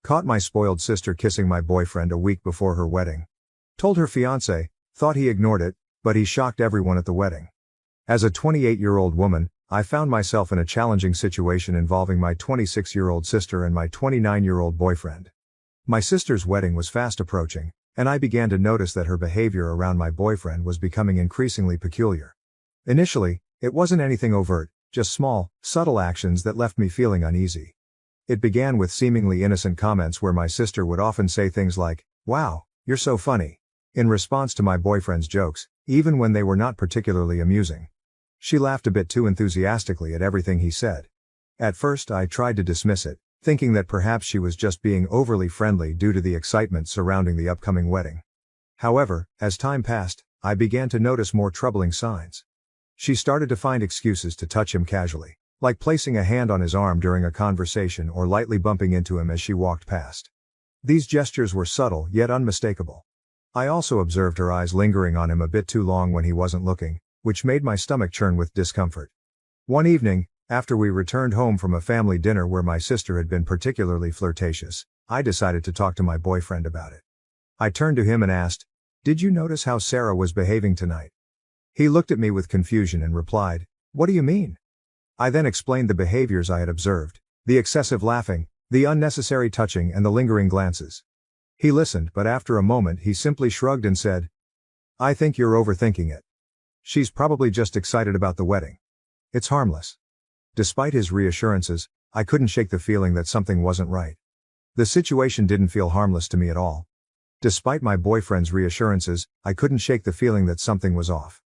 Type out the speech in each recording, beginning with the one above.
Caught my spoiled sister kissing my boyfriend a week before her wedding. Told her fiancé, thought he ignored it, but he shocked everyone at the wedding. As a 28-year-old woman, I found myself in a challenging situation involving my 26-year-old sister and my 29-year-old boyfriend. My sister's wedding was fast approaching, and I began to notice that her behavior around my boyfriend was becoming increasingly peculiar. Initially, it wasn't anything overt, just small, subtle actions that left me feeling uneasy. It began with seemingly innocent comments where my sister would often say things like, "Wow, you're so funny," in response to my boyfriend's jokes, even when they were not particularly amusing. She laughed a bit too enthusiastically at everything he said. At first I tried to dismiss it, thinking that perhaps she was just being overly friendly due to the excitement surrounding the upcoming wedding. However, as time passed, I began to notice more troubling signs. She started to find excuses to touch him casually, like placing a hand on his arm during a conversation or lightly bumping into him as she walked past. These gestures were subtle yet unmistakable. I also observed her eyes lingering on him a bit too long when he wasn't looking, which made my stomach churn with discomfort. One evening, after we returned home from a family dinner where my sister had been particularly flirtatious, I decided to talk to my boyfriend about it. I turned to him and asked, "Did you notice how Sarah was behaving tonight?" He looked at me with confusion and replied, "What do you mean?" I then explained the behaviors I had observed, the excessive laughing, the unnecessary touching and the lingering glances. He listened, but after a moment he simply shrugged and said, "I think you're overthinking it. She's probably just excited about the wedding. It's harmless." Despite his reassurances, I couldn't shake the feeling that something wasn't right. The situation didn't feel harmless to me at all. Despite my boyfriend's reassurances, I couldn't shake the feeling that something was off.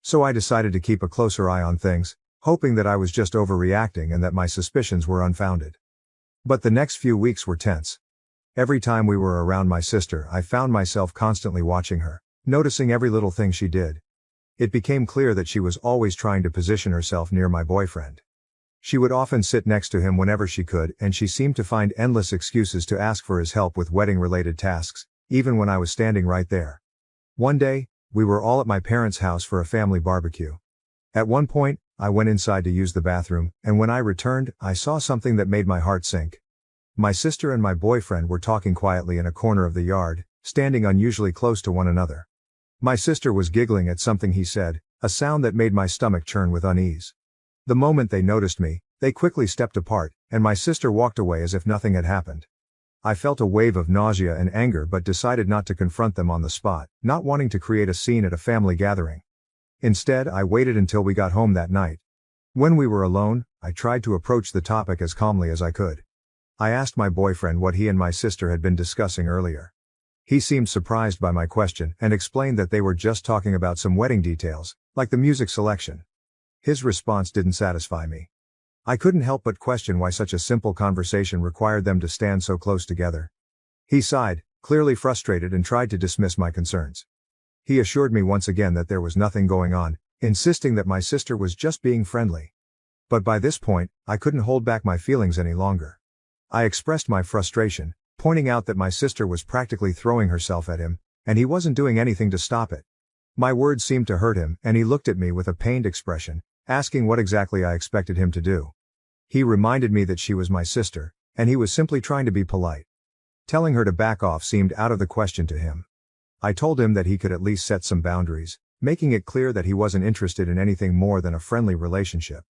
So I decided to keep a closer eye on things, hoping that I was just overreacting and that my suspicions were unfounded. But the next few weeks were tense. Every time we were around my sister, I found myself constantly watching her, noticing every little thing she did. It became clear that she was always trying to position herself near my boyfriend. She would often sit next to him whenever she could, and she seemed to find endless excuses to ask for his help with wedding-related tasks, even when I was standing right there. One day, we were all at my parents' house for a family barbecue. At one point, I went inside to use the bathroom, and when I returned, I saw something that made my heart sink. My sister and my boyfriend were talking quietly in a corner of the yard, standing unusually close to one another. My sister was giggling at something he said, a sound that made my stomach churn with unease. The moment they noticed me, they quickly stepped apart, and my sister walked away as if nothing had happened. I felt a wave of nausea and anger but decided not to confront them on the spot, not wanting to create a scene at a family gathering. Instead, I waited until we got home that night. When we were alone, I tried to approach the topic as calmly as I could. I asked my boyfriend what he and my sister had been discussing earlier. He seemed surprised by my question and explained that they were just talking about some wedding details, like the music selection. His response didn't satisfy me. I couldn't help but question why such a simple conversation required them to stand so close together. He sighed, clearly frustrated, and tried to dismiss my concerns. He assured me once again that there was nothing going on, insisting that my sister was just being friendly. But by this point, I couldn't hold back my feelings any longer. I expressed my frustration, pointing out that my sister was practically throwing herself at him, and he wasn't doing anything to stop it. My words seemed to hurt him, and he looked at me with a pained expression, asking what exactly I expected him to do. He reminded me that she was my sister, and he was simply trying to be polite. Telling her to back off seemed out of the question to him. I told him that he could at least set some boundaries, making it clear that he wasn't interested in anything more than a friendly relationship.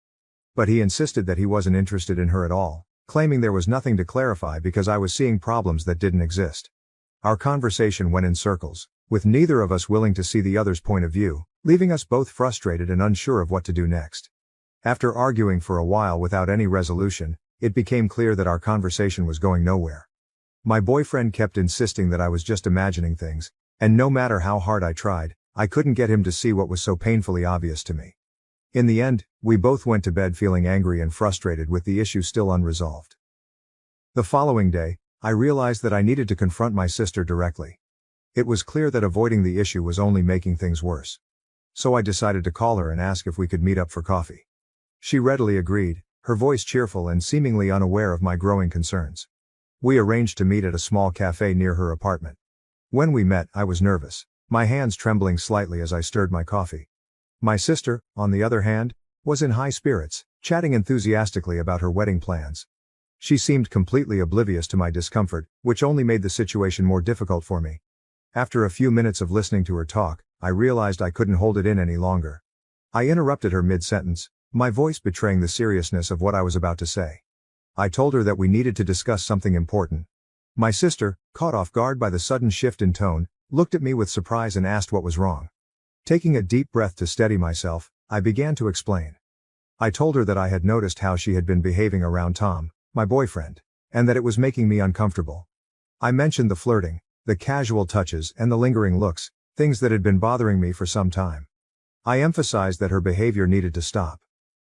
But he insisted that he wasn't interested in her at all, claiming there was nothing to clarify because I was seeing problems that didn't exist. Our conversation went in circles, with neither of us willing to see the other's point of view, leaving us both frustrated and unsure of what to do next. After arguing for a while without any resolution, it became clear that our conversation was going nowhere. My boyfriend kept insisting that I was just imagining things, and no matter how hard I tried, I couldn't get him to see what was so painfully obvious to me. In the end, we both went to bed feeling angry and frustrated with the issue still unresolved. The following day, I realized that I needed to confront my sister directly. It was clear that avoiding the issue was only making things worse. So I decided to call her and ask if we could meet up for coffee. She readily agreed, her voice cheerful and seemingly unaware of my growing concerns. We arranged to meet at a small cafe near her apartment. When we met, I was nervous, my hands trembling slightly as I stirred my coffee. My sister, on the other hand, was in high spirits, chatting enthusiastically about her wedding plans. She seemed completely oblivious to my discomfort, which only made the situation more difficult for me. After a few minutes of listening to her talk, I realized I couldn't hold it in any longer. I interrupted her mid-sentence, my voice betraying the seriousness of what I was about to say. I told her that we needed to discuss something important. My sister, caught off guard by the sudden shift in tone, looked at me with surprise and asked what was wrong. Taking a deep breath to steady myself, I began to explain. I told her that I had noticed how she had been behaving around Tom, my boyfriend, and that it was making me uncomfortable. I mentioned the flirting, the casual touches, and the lingering looks, things that had been bothering me for some time. I emphasized that her behavior needed to stop.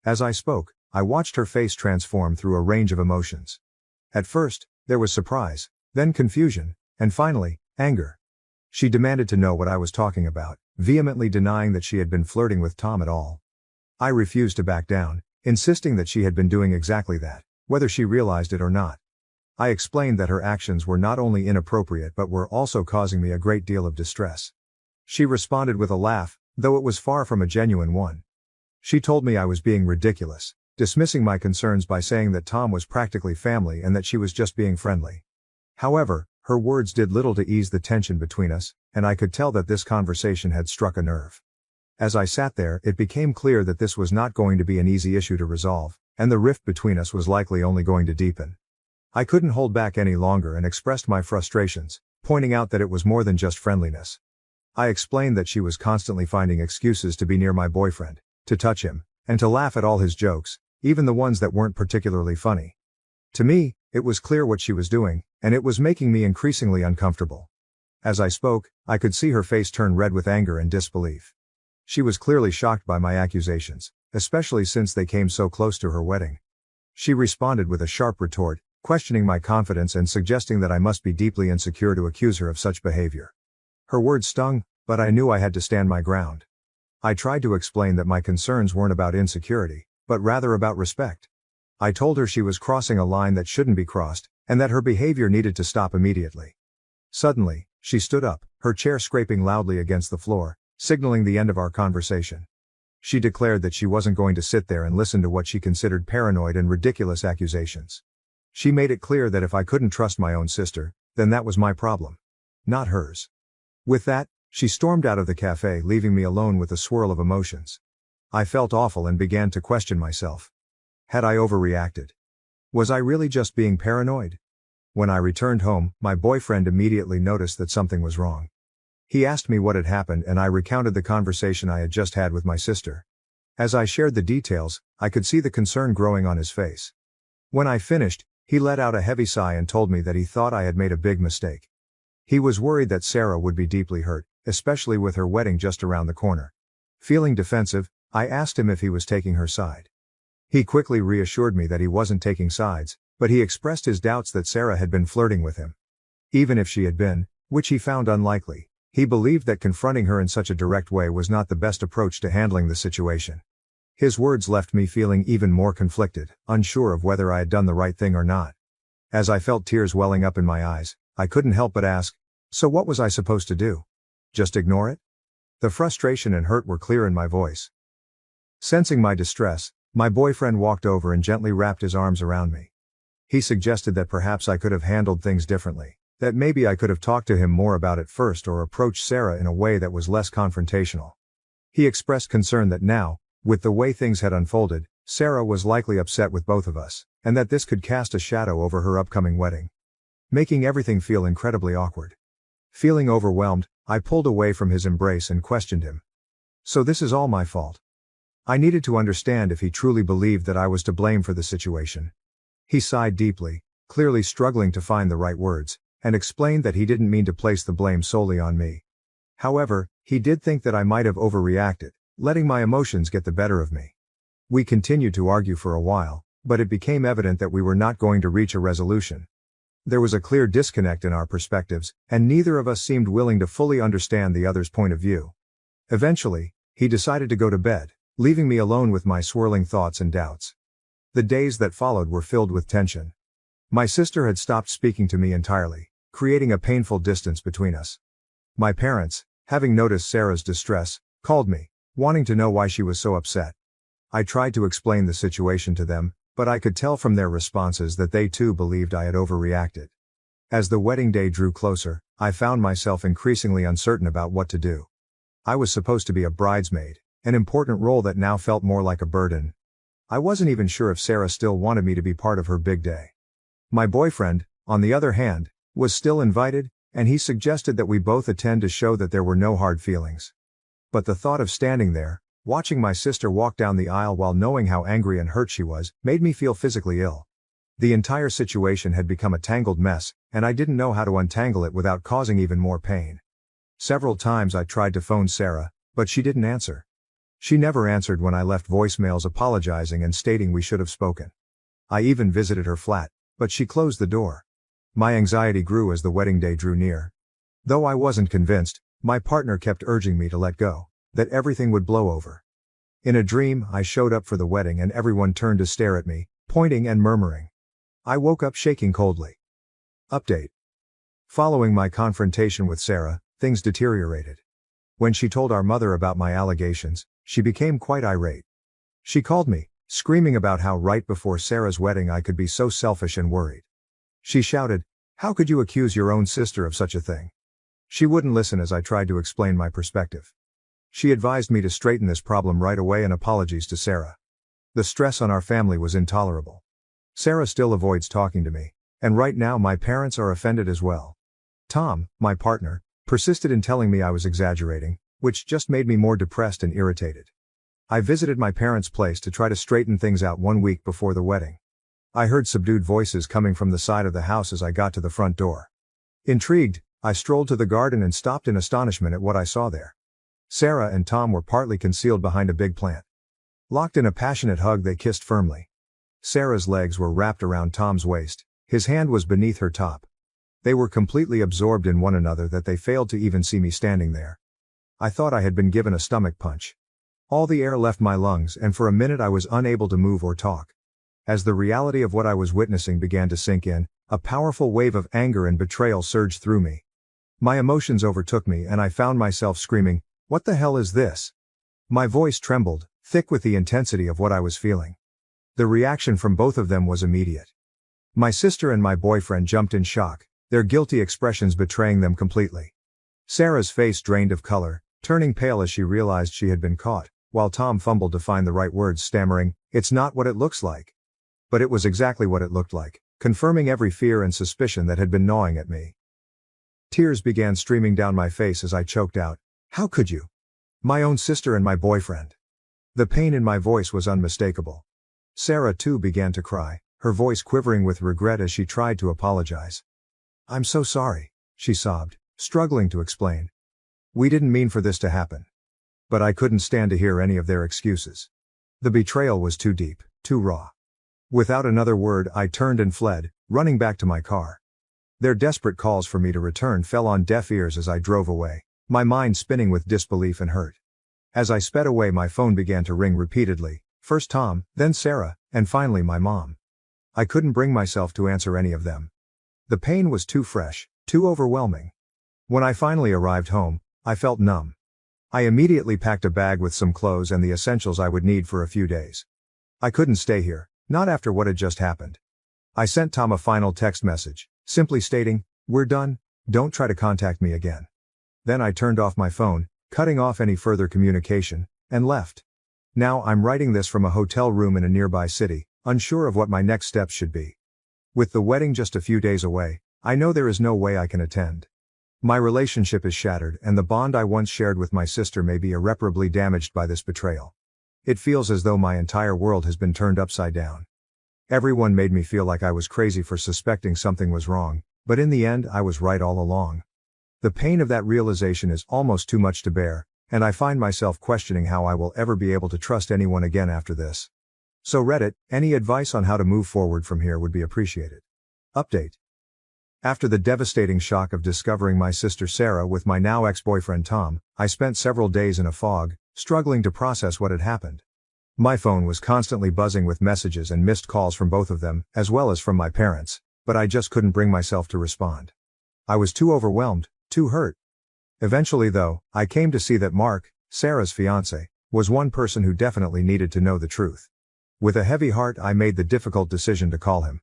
As I spoke, I watched her face transform through a range of emotions. At first, there was surprise, then confusion, and finally, anger. She demanded to know what I was talking about, vehemently denying that she had been flirting with Tom at all. I refused to back down, insisting that she had been doing exactly that, whether she realized it or not. I explained that her actions were not only inappropriate but were also causing me a great deal of distress. She responded with a laugh, though it was far from a genuine one. She told me I was being ridiculous, dismissing my concerns by saying that Tom was practically family and that she was just being friendly. However, her words did little to ease the tension between us, and I could tell that this conversation had struck a nerve. As I sat there, it became clear that this was not going to be an easy issue to resolve, and the rift between us was likely only going to deepen. I couldn't hold back any longer and expressed my frustrations, pointing out that it was more than just friendliness. I explained that she was constantly finding excuses to be near my boyfriend, to touch him, and to laugh at all his jokes, even the ones that weren't particularly funny. To me, it was clear what she was doing, and it was making me increasingly uncomfortable. As I spoke, I could see her face turn red with anger and disbelief. She was clearly shocked by my accusations, especially since they came so close to her wedding. She responded with a sharp retort, questioning my confidence and suggesting that I must be deeply insecure to accuse her of such behavior. Her words stung, but I knew I had to stand my ground. I tried to explain that my concerns weren't about insecurity, but rather about respect. I told her she was crossing a line that shouldn't be crossed, and that her behavior needed to stop immediately. Suddenly, she stood up, her chair scraping loudly against the floor, signaling the end of our conversation. She declared that she wasn't going to sit there and listen to what she considered paranoid and ridiculous accusations. She made it clear that if I couldn't trust my own sister, then that was my problem, not hers. With that, she stormed out of the cafe, leaving me alone with a swirl of emotions. I felt awful and began to question myself. Had I overreacted? Was I really just being paranoid? When I returned home, my boyfriend immediately noticed that something was wrong. He asked me what had happened and I recounted the conversation I had just had with my sister. As I shared the details, I could see the concern growing on his face. When I finished, he let out a heavy sigh and told me that he thought I had made a big mistake. He was worried that Sarah would be deeply hurt, especially with her wedding just around the corner. Feeling defensive, I asked him if he was taking her side. He quickly reassured me that he wasn't taking sides, but he expressed his doubts that Sarah had been flirting with him. Even if she had been, which he found unlikely, he believed that confronting her in such a direct way was not the best approach to handling the situation. His words left me feeling even more conflicted, unsure of whether I had done the right thing or not. As I felt tears welling up in my eyes, I couldn't help but ask, so what was I supposed to do? Just ignore it? The frustration and hurt were clear in my voice. Sensing my distress, my boyfriend walked over and gently wrapped his arms around me. He suggested that perhaps I could have handled things differently, that maybe I could have talked to him more about it first or approached Sarah in a way that was less confrontational. He expressed concern that now, with the way things had unfolded, Sarah was likely upset with both of us, and that this could cast a shadow over her upcoming wedding, making everything feel incredibly awkward. Feeling overwhelmed, I pulled away from his embrace and questioned him. So this is all my fault? I needed to understand if he truly believed that I was to blame for the situation. He sighed deeply, clearly struggling to find the right words, and explained that he didn't mean to place the blame solely on me. However, he did think that I might have overreacted, letting my emotions get the better of me. We continued to argue for a while, but it became evident that we were not going to reach a resolution. There was a clear disconnect in our perspectives, and neither of us seemed willing to fully understand the other's point of view. Eventually, he decided to go to bed, leaving me alone with my swirling thoughts and doubts. The days that followed were filled with tension. My sister had stopped speaking to me entirely, creating a painful distance between us. My parents, having noticed Sarah's distress, called me, wanting to know why she was so upset. I tried to explain the situation to them, But I could tell from their responses that they too believed I had overreacted. As the wedding day drew closer, I found myself increasingly uncertain about what to do. I was supposed to be a bridesmaid, an important role that now felt more like a burden. I wasn't even sure if Sarah still wanted me to be part of her big day. My boyfriend, on the other hand, was still invited, and he suggested that we both attend to show that there were no hard feelings. But the thought of standing there, watching my sister walk down the aisle while knowing how angry and hurt she was, made me feel physically ill. The entire situation had become a tangled mess, and I didn't know how to untangle it without causing even more pain. Several times I tried to phone Sarah, but she didn't answer. She never answered when I left voicemails apologizing and stating we should have spoken. I even visited her flat, but she closed the door. My anxiety grew as the wedding day drew near. Though I wasn't convinced, my partner kept urging me to let go, that everything would blow over. In a dream, I showed up for the wedding and everyone turned to stare at me, pointing and murmuring. I woke up shaking coldly. Update. Following my confrontation with Sarah, things deteriorated. When she told our mother about my allegations, she became quite irate. She called me, screaming about how right before Sarah's wedding I could be so selfish and worried. She shouted, "How could you accuse your own sister of such a thing?" She wouldn't listen as I tried to explain my perspective. She advised me to straighten this problem right away and apologies to Sarah. The stress on our family was intolerable. Sarah still avoids talking to me, and right now my parents are offended as well. Tom, my partner, persisted in telling me I was exaggerating, which just made me more depressed and irritated. I visited my parents' place to try to straighten things out 1 week before the wedding. I heard subdued voices coming from the side of the house as I got to the front door. Intrigued, I strolled to the garden and stopped in astonishment at what I saw there. Sarah and Tom were partly concealed behind a big plant. Locked in a passionate hug, they kissed firmly. Sarah's legs were wrapped around Tom's waist, his hand was beneath her top. They were completely absorbed in one another that they failed to even see me standing there. I thought I had been given a stomach punch. All the air left my lungs and for a minute I was unable to move or talk. As the reality of what I was witnessing began to sink in, a powerful wave of anger and betrayal surged through me. My emotions overtook me and I found myself screaming, "What the hell is this?" My voice trembled, thick with the intensity of what I was feeling. The reaction from both of them was immediate. My sister and my boyfriend jumped in shock, their guilty expressions betraying them completely. Sarah's face drained of color, turning pale as she realized she had been caught, while Tom fumbled to find the right words, stammering, "It's not what it looks like." But it was exactly what it looked like, confirming every fear and suspicion that had been gnawing at me. Tears began streaming down my face as I choked out, "How could you? My own sister and my boyfriend." The pain in my voice was unmistakable. Sarah too began to cry, her voice quivering with regret as she tried to apologize. "I'm so sorry," she sobbed, struggling to explain. "We didn't mean for this to happen." But I couldn't stand to hear any of their excuses. The betrayal was too deep, too raw. Without another word, I turned and fled, running back to my car. Their desperate calls for me to return fell on deaf ears as I drove away, my mind spinning with disbelief and hurt. As I sped away, my phone began to ring repeatedly, first Tom, then Sarah, and finally my mom. I couldn't bring myself to answer any of them. The pain was too fresh, too overwhelming. When I finally arrived home, I felt numb. I immediately packed a bag with some clothes and the essentials I would need for a few days. I couldn't stay here, not after what had just happened. I sent Tom a final text message, simply stating, "We're done, don't try to contact me again." Then I turned off my phone, cutting off any further communication, and left. Now I'm writing this from a hotel room in a nearby city, unsure of what my next steps should be. With the wedding just a few days away, I know there is no way I can attend. My relationship is shattered and the bond I once shared with my sister may be irreparably damaged by this betrayal. It feels as though my entire world has been turned upside down. Everyone made me feel like I was crazy for suspecting something was wrong, but in the end I was right all along. The pain of that realization is almost too much to bear, and I find myself questioning how I will ever be able to trust anyone again after this. So Reddit, any advice on how to move forward from here would be appreciated. Update. After the devastating shock of discovering my sister Sarah with my now ex-boyfriend Tom, I spent several days in a fog, struggling to process what had happened. My phone was constantly buzzing with messages and missed calls from both of them, as well as from my parents, but I just couldn't bring myself to respond. I was too overwhelmed, too hurt. Eventually though, I came to see that Mark, Sarah's fiancé, was one person who definitely needed to know the truth. With a heavy heart, I made the difficult decision to call him.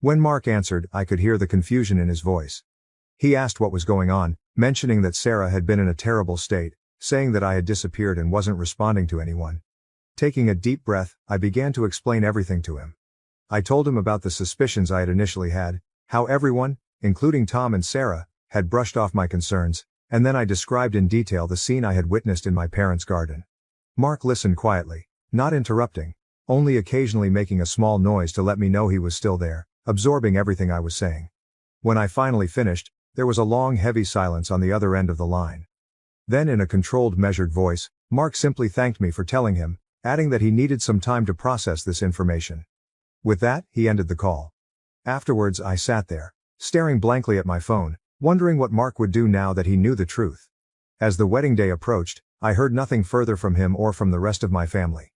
When Mark answered, I could hear the confusion in his voice. He asked what was going on, mentioning that Sarah had been in a terrible state, saying that I had disappeared and wasn't responding to anyone. Taking a deep breath, I began to explain everything to him. I told him about the suspicions I had initially had, how everyone, including Tom and Sarah, had brushed off my concerns, and then I described in detail the scene I had witnessed in my parents' garden. Mark listened quietly, not interrupting, only occasionally making a small noise to let me know he was still there, absorbing everything I was saying. When I finally finished, there was a long, heavy silence on the other end of the line. Then, in a controlled, measured voice, Mark simply thanked me for telling him, adding that he needed some time to process this information. With that, he ended the call. Afterwards, I sat there, staring blankly at my phone, wondering what Mark would do now that he knew the truth. As the wedding day approached, I heard nothing further from him or from the rest of my family.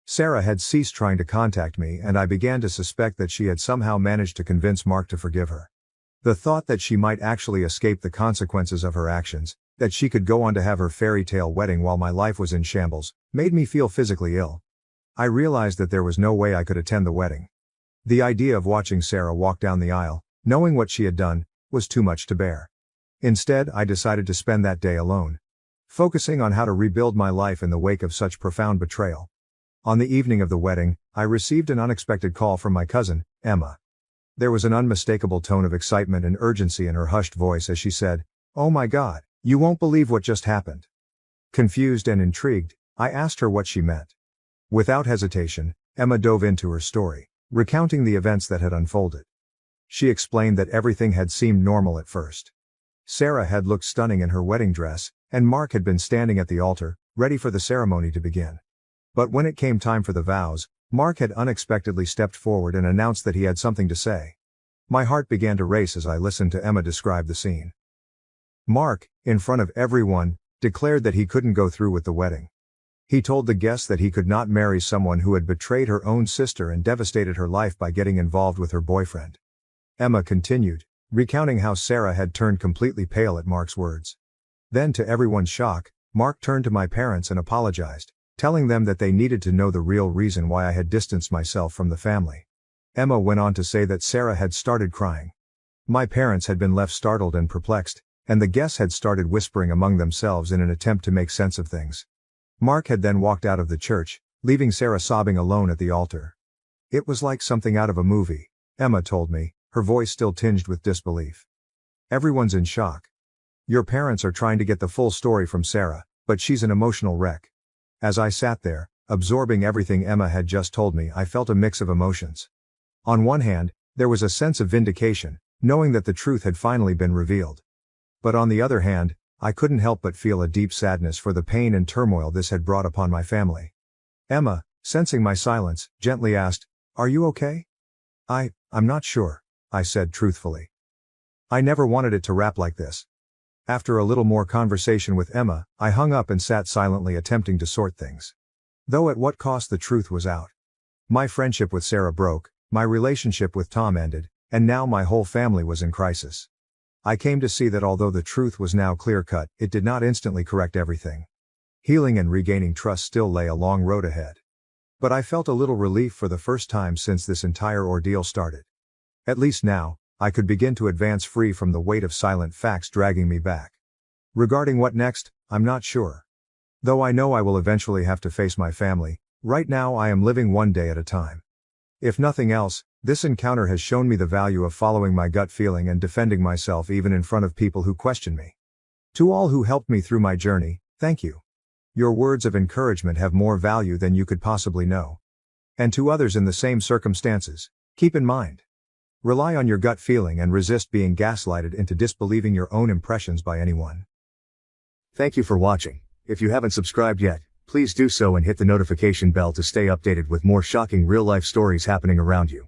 Sarah had ceased trying to contact me, and I began to suspect that she had somehow managed to convince Mark to forgive her. The thought that she might actually escape the consequences of her actions, that she could go on to have her fairy tale wedding while my life was in shambles, made me feel physically ill. I realized that there was no way I could attend the wedding. The idea of watching Sarah walk down the aisle, knowing what she had done, was too much to bear. Instead, I decided to spend that day alone, focusing on how to rebuild my life in the wake of such profound betrayal. On the evening of the wedding, I received an unexpected call from my cousin, Emma. There was an unmistakable tone of excitement and urgency in her hushed voice as she said, "Oh my God, you won't believe what just happened." Confused and intrigued, I asked her what she meant. Without hesitation, Emma dove into her story, recounting the events that had unfolded. She explained that everything had seemed normal at first. Sarah had looked stunning in her wedding dress, and Mark had been standing at the altar, ready for the ceremony to begin. But when it came time for the vows, Mark had unexpectedly stepped forward and announced that he had something to say. My heart began to race as I listened to Emma describe the scene. Mark, in front of everyone, declared that he couldn't go through with the wedding. He told the guests that he could not marry someone who had betrayed her own sister and devastated her life by getting involved with her boyfriend. Emma continued, recounting how Sarah had turned completely pale at Mark's words. Then, to everyone's shock, Mark turned to my parents and apologized, telling them that they needed to know the real reason why I had distanced myself from the family. Emma went on to say that Sarah had started crying. My parents had been left startled and perplexed, and the guests had started whispering among themselves in an attempt to make sense of things. Mark had then walked out of the church, leaving Sarah sobbing alone at the altar. "It was like something out of a movie," Emma told me, her voice still tinged with disbelief. "Everyone's in shock. Your parents are trying to get the full story from Sarah, but she's an emotional wreck." As I sat there, absorbing everything Emma had just told me, I felt a mix of emotions. On one hand, there was a sense of vindication, knowing that the truth had finally been revealed. But on the other hand, I couldn't help but feel a deep sadness for the pain and turmoil this had brought upon my family. Emma, sensing my silence, gently asked, "Are you okay?" I'm not sure," I said truthfully. I never wanted it to wrap like this. After a little more conversation with Emma, I hung up and sat silently attempting to sort things. Though at what cost, the truth was out. My friendship with Sarah broke, my relationship with Tom ended, and now my whole family was in crisis. I came to see that although the truth was now clear-cut, it did not instantly correct everything. Healing and regaining trust still lay a long road ahead. But I felt a little relief for the first time since this entire ordeal started. At least now, I could begin to advance free from the weight of silent facts dragging me back. Regarding what next, I'm not sure. Though I know I will eventually have to face my family, right now I am living one day at a time. If nothing else, this encounter has shown me the value of following my gut feeling and defending myself even in front of people who question me. To all who helped me through my journey, thank you. Your words of encouragement have more value than you could possibly know. And to others in the same circumstances, keep in mind. Rely on your gut feeling and resist being gaslighted into disbelieving your own impressions by anyone. Thank you for watching. If you haven't subscribed yet, please do so and hit the notification bell to stay updated with more shocking real-life stories happening around you.